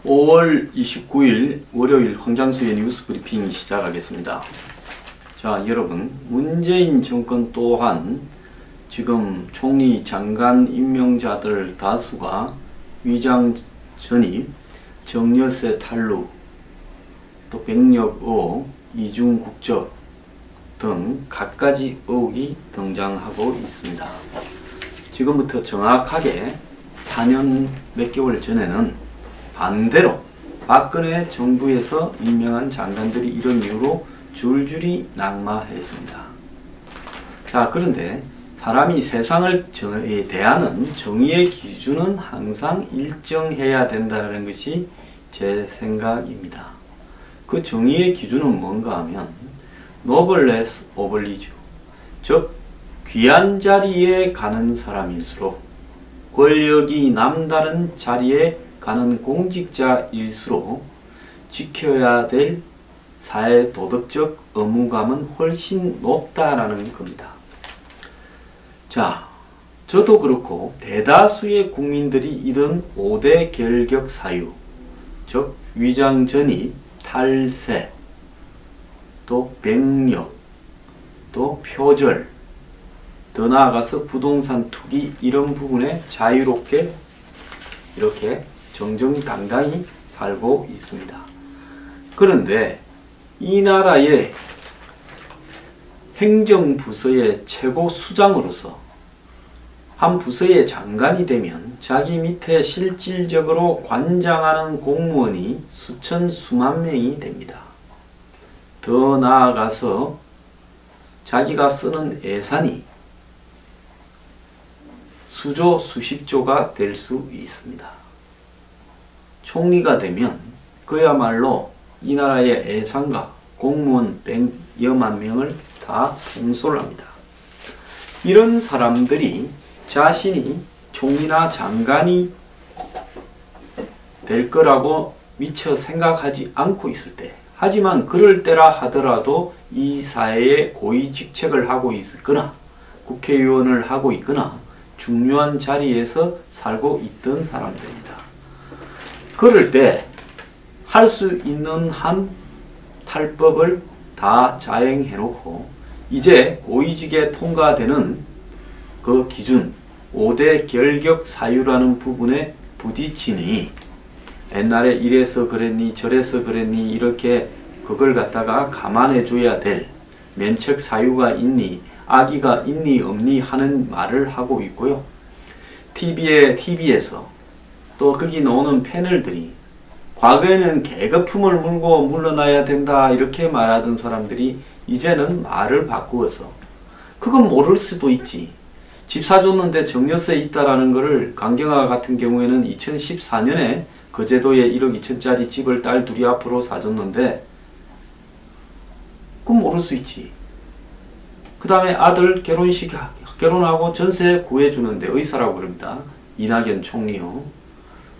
5월 29일 월요일 황장수의 뉴스 브리핑 시작하겠습니다. 자, 여러분, 문재인 정권 또한 지금 총리 장관 임명자들 다수가 위장 전입, 정여세 탈루, 또 백력 의혹, 이중 국적 등 갖가지 의혹이 등장하고 있습니다. 지금부터 정확하게 4년 몇 개월 전에는 반대로 박근혜 정부에서 임명한 장관들이 이런 이유로 줄줄이 낙마했습니다. 자, 그런데 사람이 세상을 대하는 정의의 기준은 항상 일정해야 된다는 것이 제 생각입니다. 그 정의의 기준은 뭔가 하면 노블레스 오블리주, 즉 귀한 자리에 가는 사람일수록, 권력이 남다른 자리에 가는 공직자일수록 지켜야 될 사회 도덕적 의무감은 훨씬 높다라는 겁니다. 자, 저도 그렇고 대다수의 국민들이 이런 5대 결격 사유, 즉 위장 전입, 탈세, 또 백력, 또 표절, 더 나아가서 부동산 투기, 이런 부분에 자유롭게 이렇게 정정당당히 살고 있습니다. 그런데 이 나라의 행정부서의 최고 수장으로서 한 부서의 장관이 되면 자기 밑에 실질적으로 관장하는 공무원이 수천 수만 명이 됩니다. 더 나아가서 자기가 쓰는 예산이 수조 수십조가 될 수 있습니다. 총리가 되면 그야말로 이 나라의 예산과 공무원 100여만 명을 다 통솔 합니다. 이런 사람들이 자신이 총리나 장관이 될 거라고 미처 생각하지 않고 있을 때, 하지만 그럴 때라 하더라도 이 사회에 고위직책을 하고 있거나 국회의원을 하고 있거나 중요한 자리에서 살고 있던 사람들입니다. 그럴 때 할 수 있는 한 탈법을 다 자행해놓고 이제 고위직에 통과되는 그 기준 5대 결격 사유라는 부분에 부딪히니, 옛날에 이래서 그랬니 저래서 그랬니 이렇게 그걸 갖다가 감안해 줘야 될 면책 사유가 있니 악의가 있니 없니 하는 말을 하고 있고요. TV에서 또 거기 나오는 패널들이 과거에는 계급품을 물고 물러나야 된다 이렇게 말하던 사람들이 이제는 말을 바꾸어서, 그건 모를 수도 있지, 집 사줬는데 정여세 있다라는 거를 강경화 같은 경우에는 2014년에 거제도에 1억 2천짜리 집을 딸 둘이 앞으로 사줬는데 그건 모를 수 있지. 그 다음에 아들 결혼하고 전세 구해주는데 의사라고 그럽니다. 이낙연 총리요.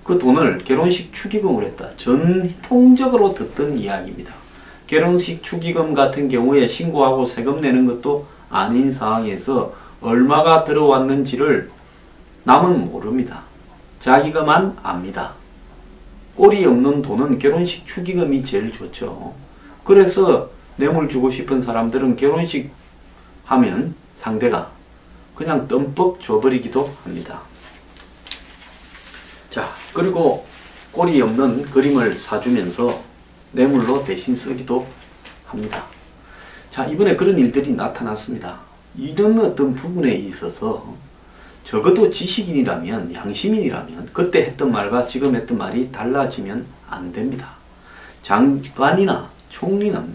그 돈을 결혼식 축의금을 했다. 전통적으로 듣던 이야기입니다. 결혼식 축의금 같은 경우에 신고하고 세금 내는 것도 아닌 상황에서 얼마가 들어왔는지를 남은 모릅니다. 자기가만 압니다. 꼴이 없는 돈은 결혼식 축의금이 제일 좋죠. 그래서 뇌물 주고 싶은 사람들은 결혼식 하면 상대가 그냥 덤뻑 줘버리기도 합니다. 자, 그리고 꼴이 없는 그림을 사주면서 뇌물로 대신 쓰기도 합니다. 자, 이번에 그런 일들이 나타났습니다. 이런 어떤 부분에 있어서 적어도 지식인이라면, 양심인이라면 그때 했던 말과 지금 했던 말이 달라지면 안 됩니다. 장관이나 총리는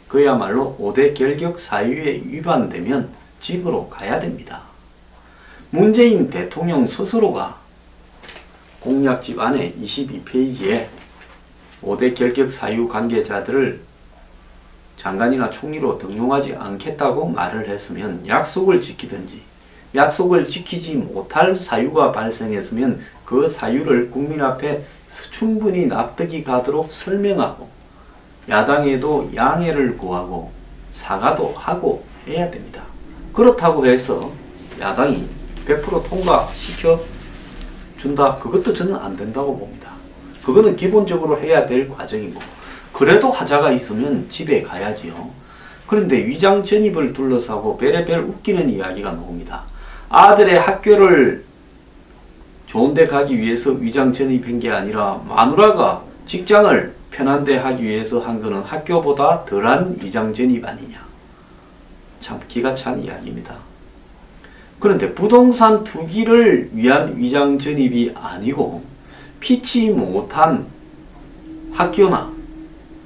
그야말로 5대 결격 사유에 위반되면 집으로 가야 됩니다. 문재인 대통령 스스로가 공약집 안에 22페이지에 5대 결격 사유 관계자들을 장관이나 총리로 등용하지 않겠다고 말을 했으면 약속을 지키든지, 약속을 지키지 못할 사유가 발생했으면 그 사유를 국민 앞에 충분히 납득이 가도록 설명하고 야당에도 양해를 구하고 사과도 하고 해야 됩니다. 그렇다고 해서 야당이 100% 통과시켜 준다, 그것도 저는 안 된다고 봅니다. 그거는 기본적으로 해야 될 과정이고, 그래도 하자가 있으면 집에 가야지요. 그런데 위장 전입을 둘러싸고 별의별 웃기는 이야기가 나옵니다. 아들의 학교를 좋은 데 가기 위해서 위장 전입한 게 아니라 마누라가 직장을 편한 데 하기 위해서 한 거는 학교보다 덜한 위장 전입 아니냐. 참 기가 찬 이야기입니다. 그런데 부동산 투기를 위한 위장 전입이 아니고 피치 못한 학교나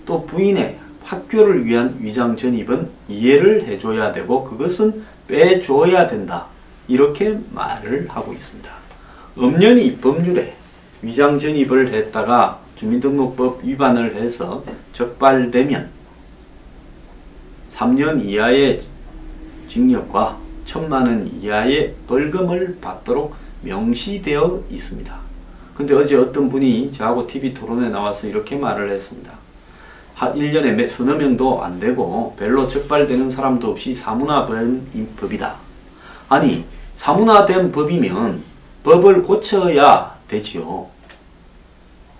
또 부인의 학교를 위한 위장 전입은 이해를 해줘야 되고 그것은 빼줘야 된다. 이렇게 말을 하고 있습니다. 엄연히 법률에 위장 전입을 했다가 주민등록법 위반을 해서 적발되면 3년 이하의 징역과 1,000만 원 이하의 벌금을 받도록 명시되어 있습니다. 근데 어제 어떤 분이 저하고 TV 토론에 나와서 이렇게 말을 했습니다. 1년에 서너 명도 안 되고 별로 적발되는 사람도 없이 사문화된 법이다. 아니, 사문화된 법이면 법을 고쳐야 되지요.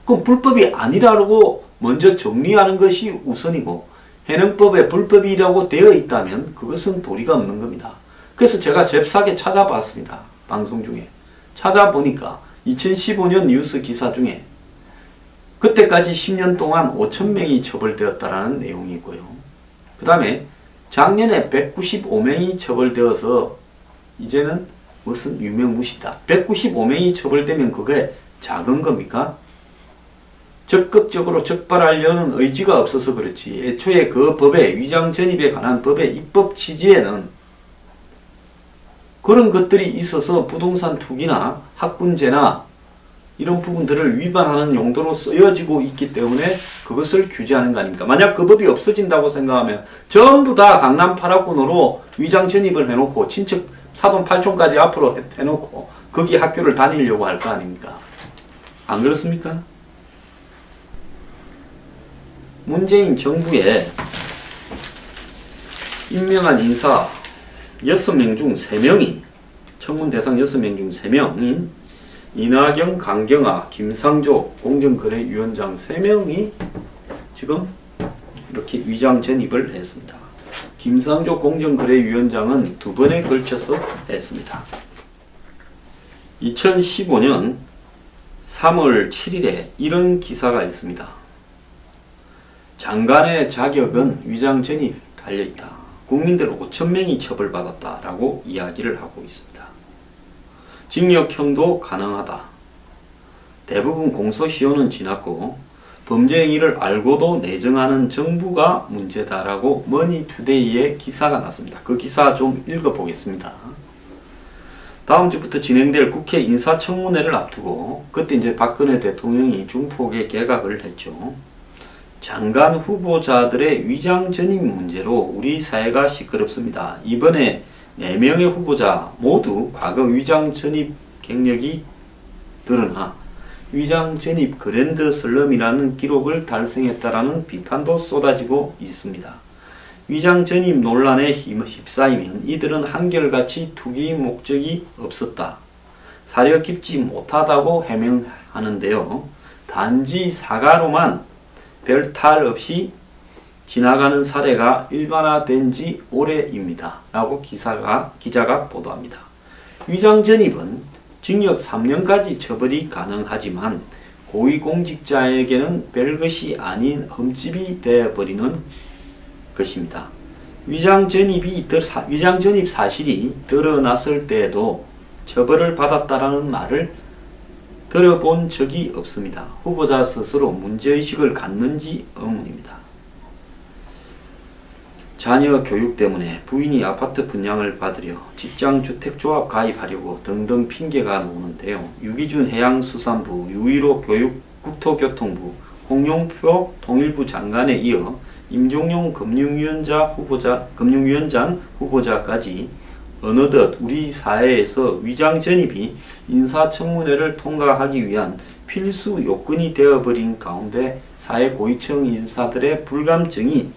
그럼 불법이 아니라고 먼저 정리하는 것이 우선이고 현행법에 불법이라고 되어 있다면 그것은 도리가 없는 겁니다. 그래서 제가 잽싸게 찾아봤습니다. 방송 중에. 찾아보니까 2015년 뉴스 기사 중에 그때까지 10년 동안 5,000명이 처벌되었다라는 내용이 있고요. 그 다음에 작년에 195명이 처벌되어서 이제는 무슨 유명무실다. 195명이 처벌되면 그게 작은 겁니까? 적극적으로 적발하려는 의지가 없어서 그렇지 애초에 그 법의 위장 전입에 관한 법의 입법 취지에는 그런 것들이 있어서 부동산 투기나 학군제나 이런 부분들을 위반하는 용도로 쓰여지고 있기 때문에 그것을 규제하는 거 아닙니까? 만약 그 법이 없어진다고 생각하면 전부 다 강남 8학군으로 위장 전입을 해놓고 친척 사돈 8촌까지 앞으로 해놓고 거기 학교를 다니려고 할 거 아닙니까? 안 그렇습니까? 문재인 정부에 임명한 인사 6명 중 3명이 청문 대상 6명 중 3명인 이낙연, 강경화, 김상조 공정거래위원장 3명이 지금 이렇게 위장 전입을 했습니다. 김상조 공정거래위원장은 2번에 걸쳐서 했습니다. 2015년 3월 7일에 이런 기사가 있습니다. 장관의 자격은 위장 전입 달려있다. 국민들 5,000명이 처벌받았다라고 이야기를 하고 있습니다. 징역형도 가능하다. 대부분 공소시효는 지났고 범죄 행위를 알고도 내정하는 정부가 문제다라고 머니투데이의 기사가 났습니다. 그 기사 좀 읽어보겠습니다. 다음 주부터 진행될 국회 인사청문회를 앞두고 그때 이제 박근혜 대통령이 중폭의 개각을 했죠. 장관 후보자들의 위장 전입 문제로 우리 사회가 시끄럽습니다. 이번에 4명의 후보자 모두 과거 위장 전입 경력이 드러나 위장 전입 그랜드 슬럼이라는 기록을 달성했다라는 비판도 쏟아지고 있습니다. 위장 전입 논란에 휩싸이면 이들은 한결같이 투기 목적이 없었다. 사려 깊지 못하다고 해명하는데요. 단지 사과로만 별 탈 없이 지나가는 사례가 일반화된 지 오래입니다. 라고 기자가 보도합니다. 위장 전입은 징역 3년까지 처벌이 가능하지만 고위공직자에게는 별것이 아닌 흠집이 되어버리는 것입니다. 위장 전입 사실이 드러났을 때에도 처벌을 받았다라는 말을 들어본 적이 없습니다. 후보자 스스로 문제의식을 갖는지 의문입니다. 자녀 교육 때문에 부인이 아파트 분양을 받으려 직장주택조합 가입하려고 등등 핑계가 나오는데요. 유기준 해양수산부, 유일호 국토교통부, 홍용표 통일부 장관에 이어 임종용 금융위원장 후보자까지 어느덧 우리 사회에서 위장 전입이 인사청문회를 통과하기 위한 필수 요건이 되어버린 가운데 사회 고위층 인사들의 불감증이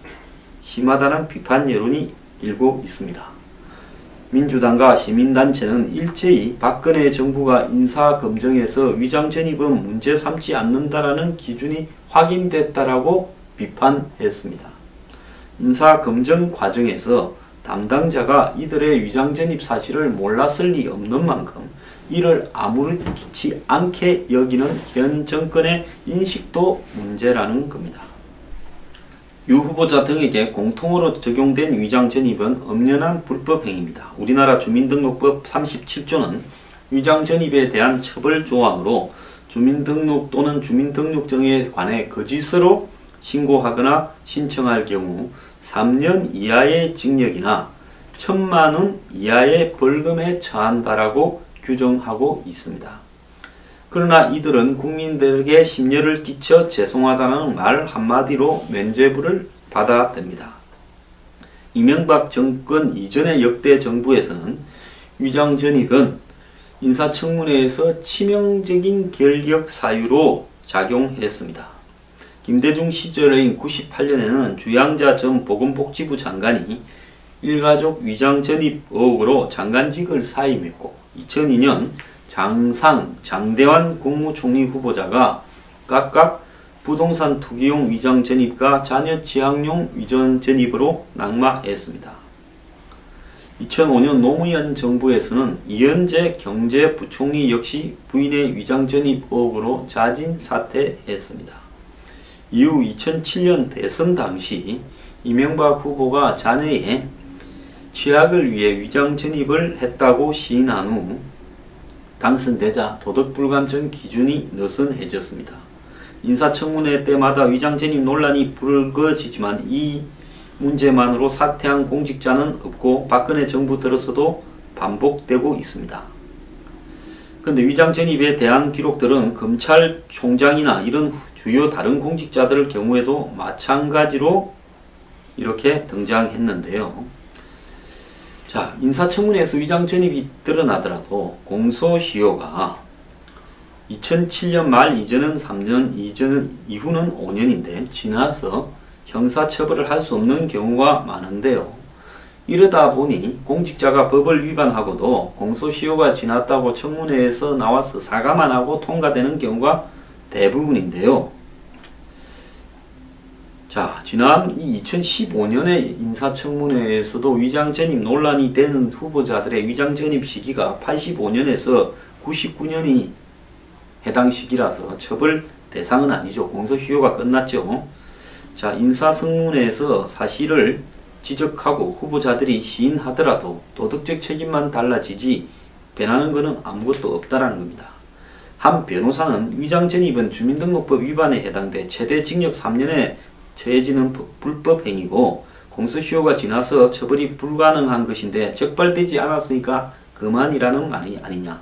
심하다는 비판 여론이 일고 있습니다. 민주당과 시민단체는 일제히 박근혜 정부가 인사검증에서 위장전입은 문제 삼지 않는다라는 기준이 확인됐다라고 비판했습니다. 인사검증 과정에서 담당자가 이들의 위장전입 사실을 몰랐을 리 없는 만큼 이를 아무렇지 않게 여기는 현 정권의 인식도 문제라는 겁니다. 유 후보자 등에게 공통으로 적용된 위장전입은 엄연한 불법행위입니다. 우리나라 주민등록법 37조는 위장전입에 대한 처벌조항으로 주민등록 또는 주민등록증에 관해 거짓으로 신고하거나 신청할 경우 3년 이하의 징역이나 1,000만 원 이하의 벌금에 처한다라고 규정하고 있습니다. 그러나 이들은 국민들에게 심려를 끼쳐 죄송하다는 말 한마디로 면죄부를 받아댑니다. 이명박 정권 이전의 역대 정부에서는 위장전입은 인사청문회에서 치명적인 결격 사유로 작용했습니다. 김대중 시절인 98년에는 주양자 전 보건복지부 장관이 일가족 위장전입 의혹으로 장관직을 사임했고 2002년 장상, 장대환 국무총리 후보자가 각각 부동산 투기용 위장전입과 자녀 취약용 위장전입으로 낙마했습니다. 2005년 노무현 정부에서는 이현재 경제부총리 역시 부인의 위장전입 의혹으로 자진 사퇴했습니다. 이후 2007년 대선 당시 이명박 후보가 자녀의 취약을 위해 위장전입을 했다고 시인한 후 당선되자 도덕불감증 기준이 느슨해졌습니다. 인사청문회 때마다 위장전입 논란이 불거지지만 이 문제만으로 사퇴한 공직자는 없고 박근혜 정부 들어서도 반복되고 있습니다. 그런데 위장전입에 대한 기록들은 검찰총장이나 이런 주요 다른 공직자들 경우에도 마찬가지로 이렇게 등장했는데요. 자, 인사청문회에서 위장전입이 드러나더라도 공소시효가 2007년 말 이전은 3년, 이후는 5년인데 지나서 형사처벌을 할 수 없는 경우가 많은데요. 이러다 보니 공직자가 법을 위반하고도 공소시효가 지났다고 청문회에서 나와서 사과만 하고 통과되는 경우가 대부분인데요. 자, 지난 2015년의 인사청문회에서도 위장전입 논란이 되는 후보자들의 위장전입 시기가 85년에서 99년이 해당 시기라서 처벌 대상은 아니죠. 공소시효가 끝났죠. 자, 인사청문회에서 사실을 지적하고 후보자들이 시인하더라도 도덕적 책임만 달라지지 변하는 것은 아무것도 없다라는 겁니다. 한 변호사는 위장전입은 주민등록법 위반에 해당돼 최대 징역 3년에 처해지는 불법 행위고 공소시효가 지나서 처벌이 불가능한 것인데 적발되지 않았으니까 그만이라는 말이 아니냐.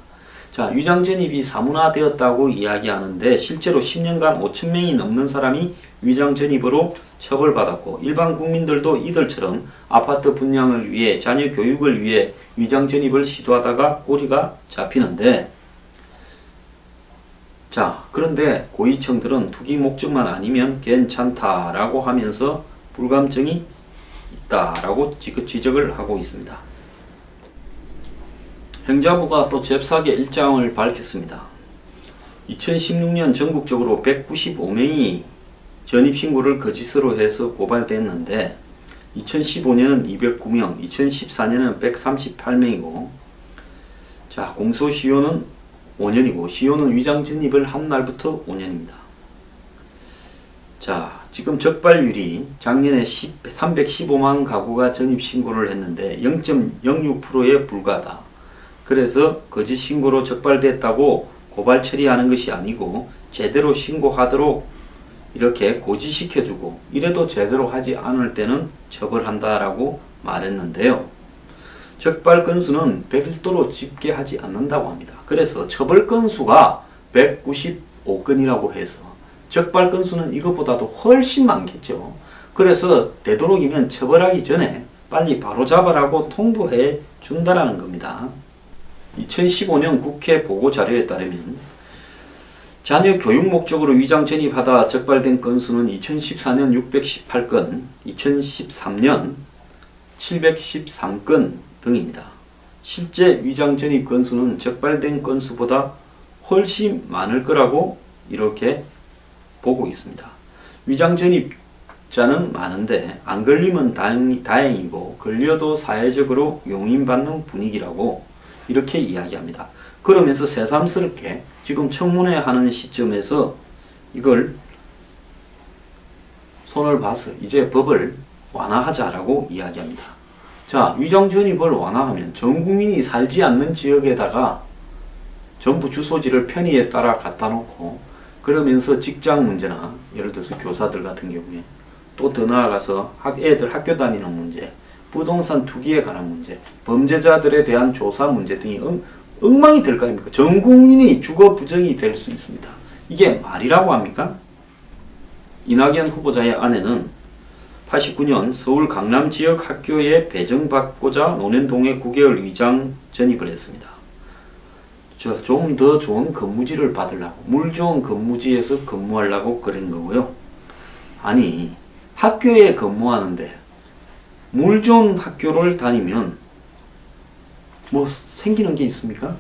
자, 위장전입이 사문화되었다고 이야기하는데 실제로 10년간 5,000명이 넘는 사람이 위장전입으로 처벌받았고 일반 국민들도 이들처럼 아파트 분양을 위해 자녀 교육을 위해 위장전입을 시도하다가 꼬리가 잡히는데, 자, 그런데 고위층들은 투기 목적만 아니면 괜찮다라고 하면서 불감증이 있다라고 지적을 하고 있습니다. 행자부가 또 잽싸게 일장을 밝혔습니다. 2016년 전국적으로 195명이 전입신고를 거짓으로 해서 고발됐는데 2015년은 209명, 2014년은 138명이고 자, 공소시효는 5년이고 시효는 위장전입을 한 날부터 5년입니다. 자, 지금 적발률이 작년에 315만 가구가 전입신고를 했는데 0.06%에 불과하다. 그래서 거짓 신고로 적발됐다고 고발 처리하는 것이 아니고 제대로 신고하도록 이렇게 고지시켜주고 이래도 제대로 하지 않을 때는 처벌한다라고 말했는데요. 적발 건수는 별도로 집계하지 않는다고 합니다. 그래서 처벌 건수가 195건이라고 해서 적발 건수는 이것보다도 훨씬 많겠죠. 그래서 되도록이면 처벌하기 전에 빨리 바로잡아라고 통보해 준다라는 겁니다. 2015년 국회 보고자료에 따르면 자녀 교육 목적으로 위장 전입하다 적발된 건수는 2014년 618건, 2013년 713건 등입니다. 실제 위장 전입 건수는 적발된 건수보다 훨씬 많을 거라고 이렇게 보고 있습니다. 위장 전입자는 많은데 안 걸리면 다행이고 걸려도 사회적으로 용인받는 분위기라고 이렇게 이야기합니다. 그러면서 새삼스럽게 지금 청문회 하는 시점에서 이걸 손을 봐서 이제 법을 완화하자라고 이야기합니다. 자, 위장 전입을 완화하면 전 국민이 살지 않는 지역에다가 전부 주소지를 편의에 따라 갖다 놓고 그러면서 직장 문제나 예를 들어서 교사들 같은 경우에 또 더 나아가서 애들 학교 다니는 문제, 부동산 투기에 관한 문제, 범죄자들에 대한 조사 문제 등이 엉망이 될 거 아닙니까? 전 국민이 주거 부정이 될 수 있습니다. 이게 말이라고 합니까? 이낙연 후보자의 아내는 89년 서울 강남 지역 학교에 배정받고자 논현동에 9개월 위장 전입을 했습니다. 좀 더 좋은 근무지를 받으려고, 물 좋은 근무지에서 근무하려고 그런 거고요. 아니, 학교에 근무하는데 물 좋은 학교를 다니면 뭐 생기는 게 있습니까?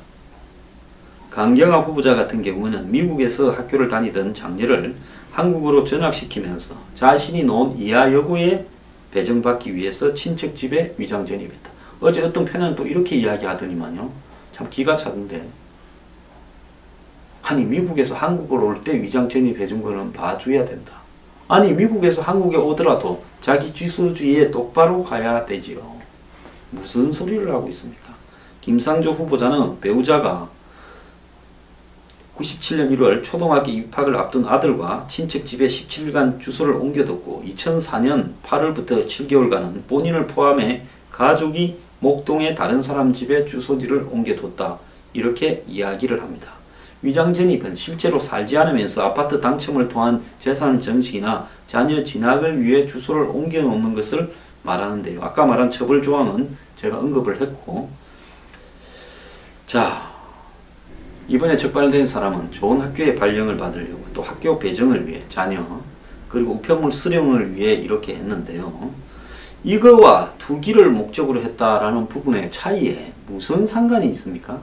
강경화 후보자 같은 경우는 미국에서 학교를 다니던 장녀를 한국으로 전학시키면서 자신이 놓은 이하 여고에 배정받기 위해서 친척 집에 위장 전입했다. 어제 어떤 편은 또 이렇게 이야기하더니만요. 참 기가 차던데. 아니, 미국에서 한국으로 올 때 위장 전입해준 거는 봐줘야 된다. 아니, 미국에서 한국에 오더라도 자기 주소지에 똑바로 가야 되지요. 무슨 소리를 하고 있습니까? 김상조 후보자는 배우자가 97년 1월 초등학교 입학을 앞둔 아들과 친척 집에 17일간 주소를 옮겨뒀고 2004년 8월부터 7개월간은 본인을 포함해 가족이 목동의 다른 사람 집에 주소지를 옮겨뒀다. 이렇게 이야기를 합니다. 위장 전입은 실제로 살지 않으면서 아파트 당첨을 통한 재산 정식이나 자녀 진학을 위해 주소를 옮겨놓는 것을 말하는데요. 아까 말한 처벌 조항은 제가 언급을 했고, 자, 이번에 적발된 사람은 좋은 학교에 발령을 받으려고 또 학교 배정을 위해 자녀 그리고 우편물 수령을 위해 이렇게 했는데요. 이거와 투기를 목적으로 했다라는 부분의 차이에 무슨 상관이 있습니까?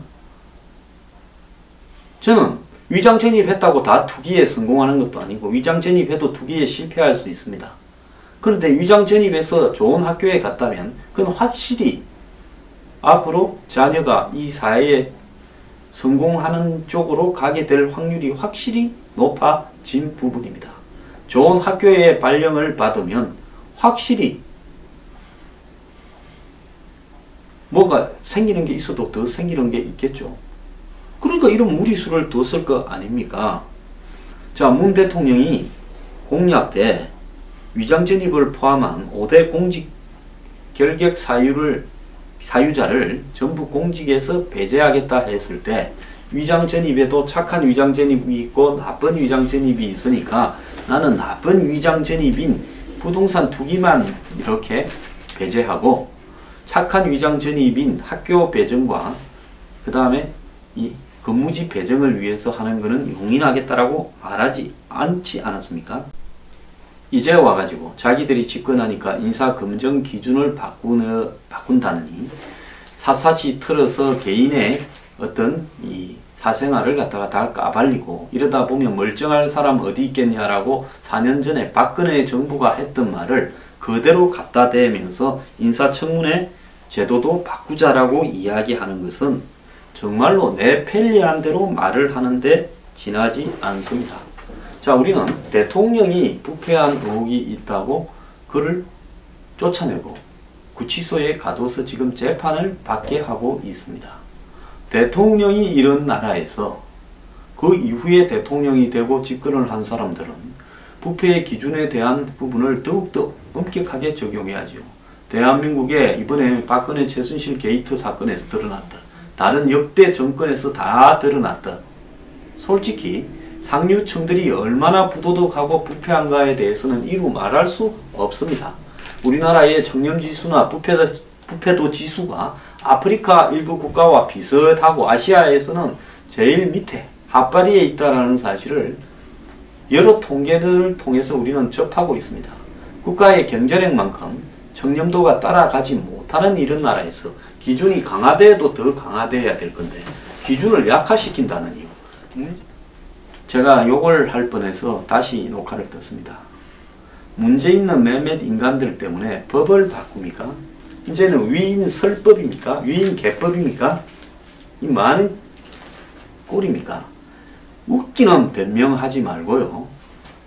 저는 위장 전입했다고 다 투기에 성공하는 것도 아니고 위장 전입해도 투기에 실패할 수 있습니다. 그런데 위장 전입해서 좋은 학교에 갔다면 그건 확실히 앞으로 자녀가 이 사회에 성공하는 쪽으로 가게 될 확률이 확실히 높아진 부분입니다. 좋은 학교에 발령을 받으면 확실히 뭐가 생기는 게 있어도 더 생기는 게 있겠죠. 그러니까 이런 무리수를 더 쓸 거 아닙니까? 자, 문 대통령이 공약 때 위장 전입을 포함한 5대 공직 결격 사유자를 전부 공직에서 배제하겠다 했을 때 위장 전입에도 착한 위장 전입이 있고 나쁜 위장 전입이 있으니까 나는 나쁜 위장 전입인 부동산 투기만 이렇게 배제하고 착한 위장 전입인 학교 배정과 그 다음에 이 근무지 배정을 위해서 하는 것은 용인하겠다라고 말하지 않지 않았습니까? 이제 와가지고 자기들이 집권하니까 인사검증 기준을 바꾼다느니 샅샅이 틀어서 개인의 어떤 이 사생활을 갖다가 다 까발리고 이러다 보면 멀쩡할 사람 어디 있겠냐라고 4년 전에 박근혜 정부가 했던 말을 그대로 갖다 대면서 인사청문회 제도도 바꾸자라고 이야기하는 것은 정말로 내 편리한 대로 말을 하는데 지나지 않습니다. 자, 우리는 대통령이 부패한 의혹이 있다고 그를 쫓아내고 구치소에 가둬서 지금 재판을 받게 하고 있습니다. 대통령이 이런 나라에서 그 이후에 대통령이 되고 집권을 한 사람들은 부패의 기준에 대한 부분을 더욱더 엄격하게 적용해야죠. 대한민국에 이번에 박근혜 최순실 게이트 사건에서 드러났던 다른 역대 정권에서 다 드러났던 솔직히 상류층들이 얼마나 부도덕하고 부패한가에 대해서는 이루 말할 수 없습니다. 우리나라의 청렴지수나 부패도 지수가 아프리카 일부 국가와 비슷하고 아시아에서는 제일 밑에 핫바리에 있다는 사실을 여러 통계들을 통해서 우리는 접하고 있습니다. 국가의 경제력만큼 청렴도가 따라가지 못하는 이런 나라에서 기준이 강화돼도 더 강화돼야 될 건데 기준을 약화시킨다는 이유. 제가 욕을 할 뻔해서 다시 녹화를 떴습니다. 문제 있는 몇몇 인간들 때문에 법을 바꿉니까? 이제는 위인 설법입니까? 위인 개법입니까? 이 많은 꼴입니까? 웃기는 변명하지 말고요.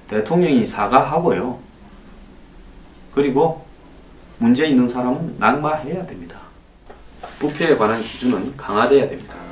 대통령이 사과하고요. 그리고 문제 있는 사람은 낙마해야 됩니다. 부패에 관한 기준은 강화돼야 됩니다.